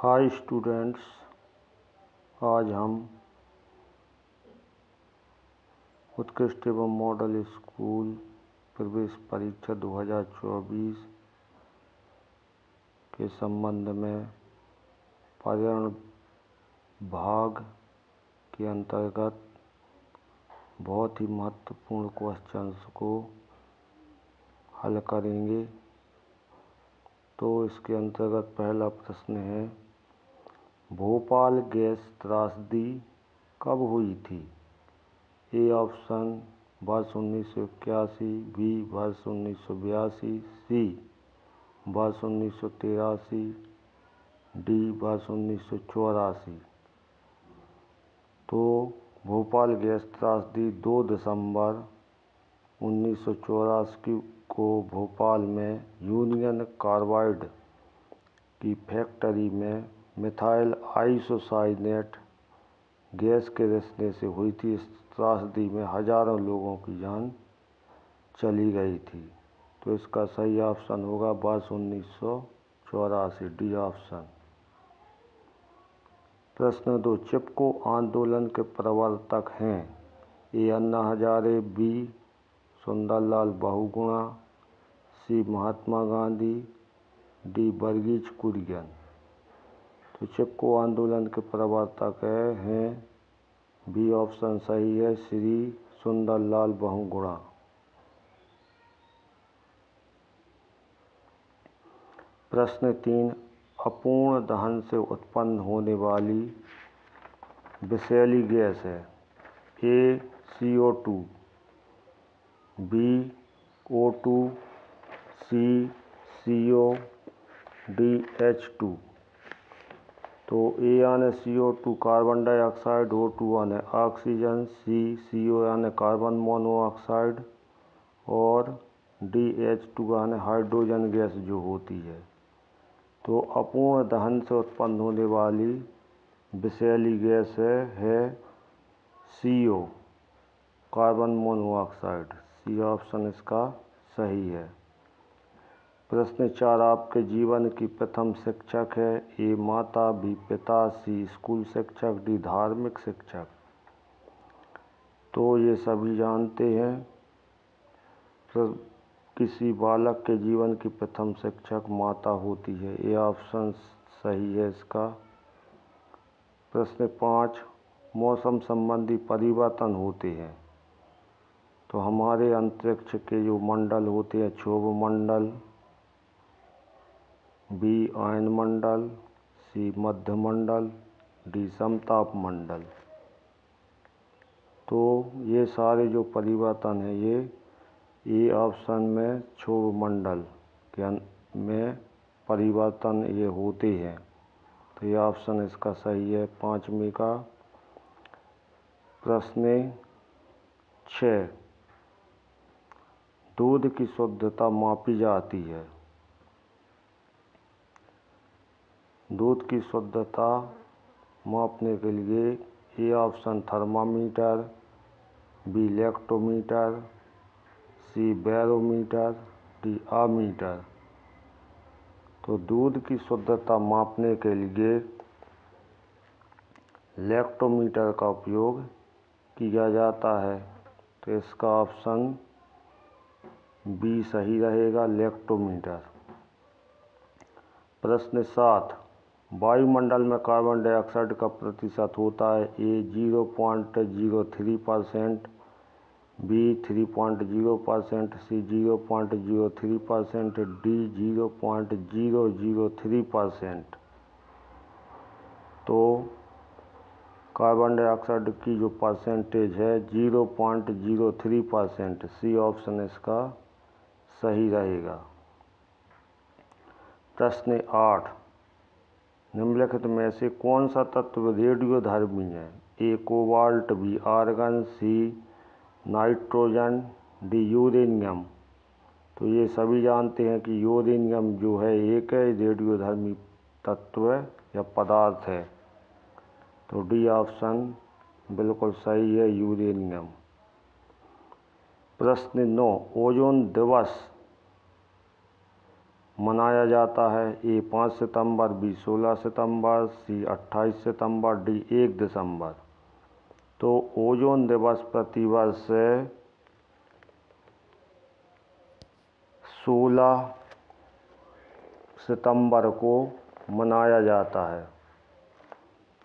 Hi students, आज हम उत्कृष्ट एवं मॉडल स्कूल प्रवेश परीक्षा 2024 के संबंध में पर्यावरण भाग के अंतर्गत बहुत ही महत्वपूर्ण क्वेश्चंस को हल करेंगे। तो इसके अंतर्गत पहला प्रश्न है, भोपाल गैस त्रासदी कब हुई थी? ए ऑप्शन वर्ष 1981, बी वर्ष 1982, सी वर्ष 1983, डी वर्ष 1984। तो भोपाल गैस त्रासदी 2 दिसंबर 1984 को भोपाल में यूनियन कार्बाइड की फैक्ट्री में मिथाइल आइसोसाइनेट गैस के रिसने से हुई थी। इस त्रासदी में हजारों लोगों की जान चली गई थी। तो इसका सही ऑप्शन होगा वर्ष 1984, डी ऑप्शन। प्रश्न 2, चिपको आंदोलन के प्रवर्तक हैं? ए अन्ना हजारे, बी सुंदरलाल बहुगुणा, सी महात्मा गांधी, डी वर्गीज कुरियन। तो चिपको आंदोलन के प्रवर्तक हैं बी ऑप्शन सही है, श्री सुंदरलाल बहुगुणा। प्रश्न 3, अपूर्ण दहन से उत्पन्न होने वाली विषैली गैस है? ए CO2, बी O2, सी CO, डी H2। तो ए यानी CO2 कार्बन डाइऑक्साइड, O2 यानी ऑक्सीजन, सी CO यानी कार्बन मोनोऑक्साइड और डी H2 यानी हाइड्रोजन गैस जो होती है। तो अपूर्ण दहन से उत्पन्न होने वाली विषैली गैस है CO carbon monoxide. C option इसका सही है। प्रश्न 4, आपके जीवन की प्रथम शिक्षक है? ए माता, बी पिता, सी स्कूल शिक्षक, डी धार्मिक शिक्षक। तो ये सभी जानते हैं किसी बालक के जीवन की प्रथम शिक्षक माता होती है। ए ऑप्शन सही है इसका। प्रश्न 5, मौसम संबंधी परिवर्तन होते हैं? तो हमारे अंतरिक्ष के जो मंडल होते हैं, क्षोभ मंडल, बी आयन मंडल, सी मध्य मंडल, डी समताप मंडल। तो ये सारे जो परिवर्तन हैं ये ए ऑप्शन में क्षोभ मंडल के में परिवर्तन ये होते हैं। तो ये ऑप्शन इसका सही है, 5वें का। प्रश्न 6, दूध की शुद्धता मापी जाती है? दूध की शुद्धता मापने के लिए A option thermometer, B lactometer, C barometer, D ammeter. तो दूध की शुद्धता मापने के लिए लैक्टोमीटर का उपयोग किया जाता है। तो इसका ऑप्शन बी सही रहेगा, लैक्टोमीटर। प्रश्न 7, वायुमंडल में कार्बन डाइऑक्साइड का प्रतिशत होता है? ए 0.03%, बी 3.0%, सी 0.03%, डी 0.003%। तो कार्बन डाइऑक्साइड की जो परसेंटेज है 0.03%। सी ऑप्शन इसका सही रहेगा। प्रश्न 8, निम्नलिखित में से कौन सा तत्व रेडियोधर्मी है? A cobalt, B argon, C nitrogen, D uranium. तो ये सभी जानते हैं कि यूरेनियम जो है एक रेडियोधर्मी तत्व या पदार्थ है। तो डी ऑप्शन बिल्कुल सही है, यूरेनियम। प्रश्न 9, ओजोन दिवस मनाया जाता है? ए 5 सितंबर, बी 16 सितंबर, सी 28 सितंबर, डी 1 दिसंबर। तो ओजोन दिवस प्रतिवर्ष 16 सितंबर को मनाया जाता है।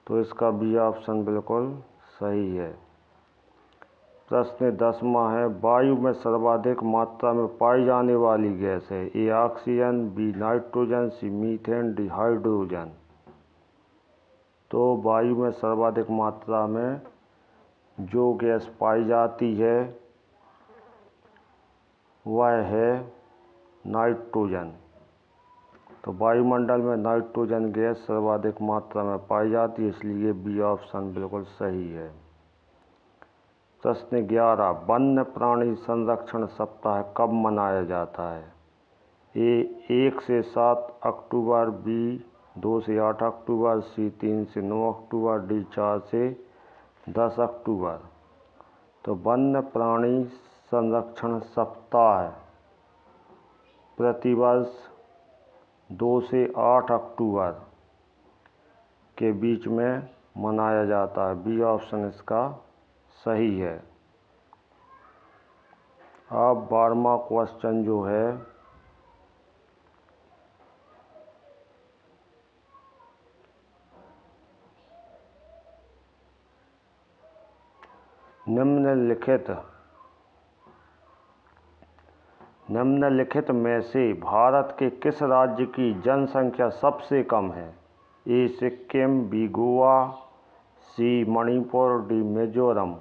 तो इसका बी ऑप्शन बिल्कुल सही है। प्रश्न 10वां है, वायु में सर्वाधिक मात्रा में पाई जाने वाली गैस है? A oxygen, B nitrogen, C methane, D hydrogen. तो वायु में सर्वाधिक मात्रा में जो गैस पाई जाती है वह है नाइट्रोजन। तो वायुमंडल में नाइट्रोजन गैस सर्वाधिक मात्रा में पाई जाती है, इसलिए बी ऑप्शन बिल्कुल सही है। प्रश्न 11, वन्य प्राणी संरक्षण सप्ताह कब मनाया जाता है? ए 1 से 7 अक्टूबर, बी 2 से 8 अक्टूबर, सी 3 से 9 अक्टूबर, डी 4 से 10 अक्टूबर। तो वन्य प्राणी संरक्षण सप्ताह प्रतिवर्ष 2 से 8 अक्टूबर के बीच में मनाया जाता है। बी ऑप्शन इसका सही है। अब 12वां क्वेश्चन जो है, निम्नलिखित में से भारत के किस राज्य की जनसंख्या सबसे कम है? ए सिक्किम, बी गोवा, सी मणिपुर, डी मिजोरम।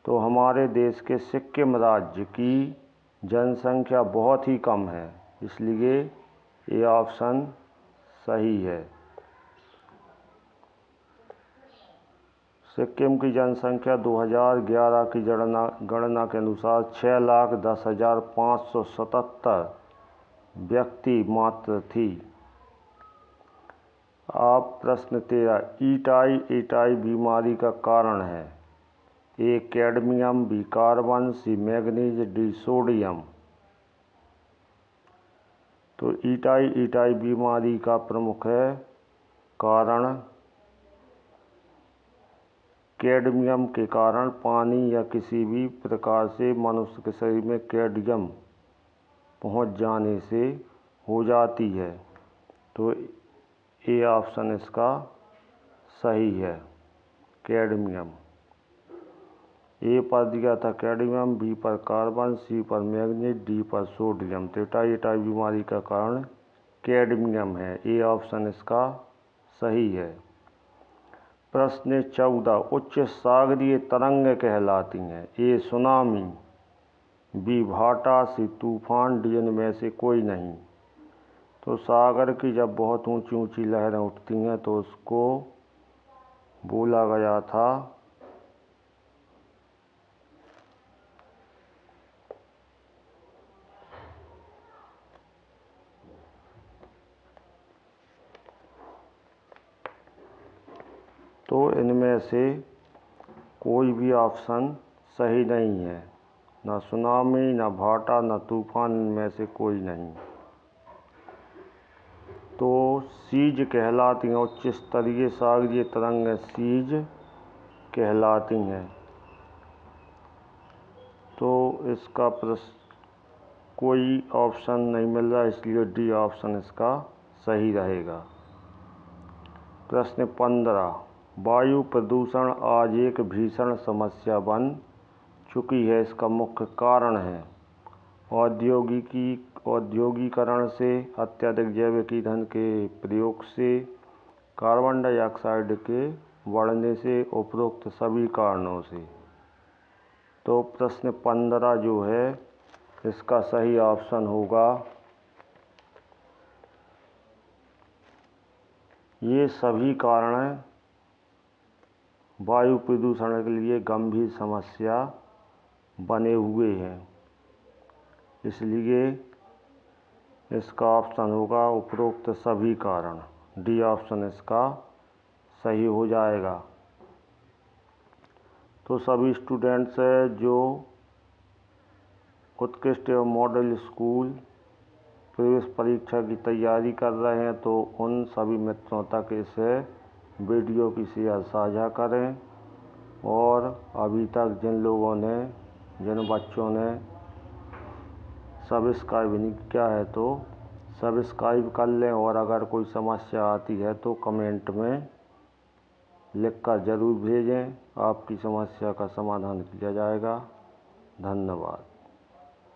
तो हमारे देश के सिक्किम राज्य की जनसंख्या बहुत ही कम है, इसलिए ये ऑप्शन सही है। सिक्किम की जनसंख्या 2011 की गणना के अनुसार 6,10,577 व्यक्ति मात्र थी। अब प्रश्न 13, ईटाई बीमारी का कारण है? ए कैडमियम, बी कार्बन, सी मैग्नीज, डी सोडियम। तो ईटाई बीमारी का प्रमुख है कारण कैडमियम के कारण पानी या किसी भी प्रकार से मनुष्य के शरीर में कैडमियम पहुंच जाने से हो जाती है। तो ए ऑप्शन इसका सही है, कैडमियम। ए पर दिया था कैडमियम, बी पर कार्बन, सी पर मैग्नीज, डी पर सोडियम। तो ईटाई बीमारी का कारण कैडमियम है। ए ऑप्शन इसका सही है। प्रश्न 14, उच्च सागरीय तरंग कहलाती हैं? ए सुनामी, बी भाटा, सी तूफान, डी इनमें से कोई नहीं। तो सागर की जब बहुत ऊंची ऊंची लहरें उठती हैं तो उसको बोला गया था तो इनमें से कोई भी ऑप्शन सही नहीं है, ना सुनामी, ना भाटा, ना तूफान, इनमें से कोई नहीं। तो सीज कहलाती हैं, उच्च स्तरीय सागरीय तरंगें सीज कहलाती हैं। तो इसका कोई ऑप्शन नहीं मिल रहा, इसलिए डी ऑप्शन इसका सही रहेगा। प्रश्न 15, वायु प्रदूषण आज एक भीषण समस्या बन चुकी है, इसका मुख्य कारण है? औद्योगिकरण से, अत्यधिक जैविक ईंधन के प्रयोग से, कार्बन डाइऑक्साइड के बढ़ने से, उपरोक्त सभी कारणों से। तो प्रश्न 15 जो है इसका सही ऑप्शन होगा ये सभी कारण वायु प्रदूषण के लिए गंभीर समस्या बने हुए हैं, इसलिए इसका ऑप्शन होगा उपरोक्त सभी कारण। डी ऑप्शन इसका सही हो जाएगा। तो सभी स्टूडेंट्स जो उत्कृष्ट एवं मॉडल स्कूल प्रवेश परीक्षा की तैयारी कर रहे हैं तो उन सभी मित्रों तक इसे वीडियो की शेयर साझा करें। और अभी तक जिन बच्चों ने सब्सक्राइब नहीं किया है तो सब्सक्राइब कर लें। और अगर कोई समस्या आती है तो कमेंट में लिखकर ज़रूर भेजें, आपकी समस्या का समाधान किया जाएगा। धन्यवाद।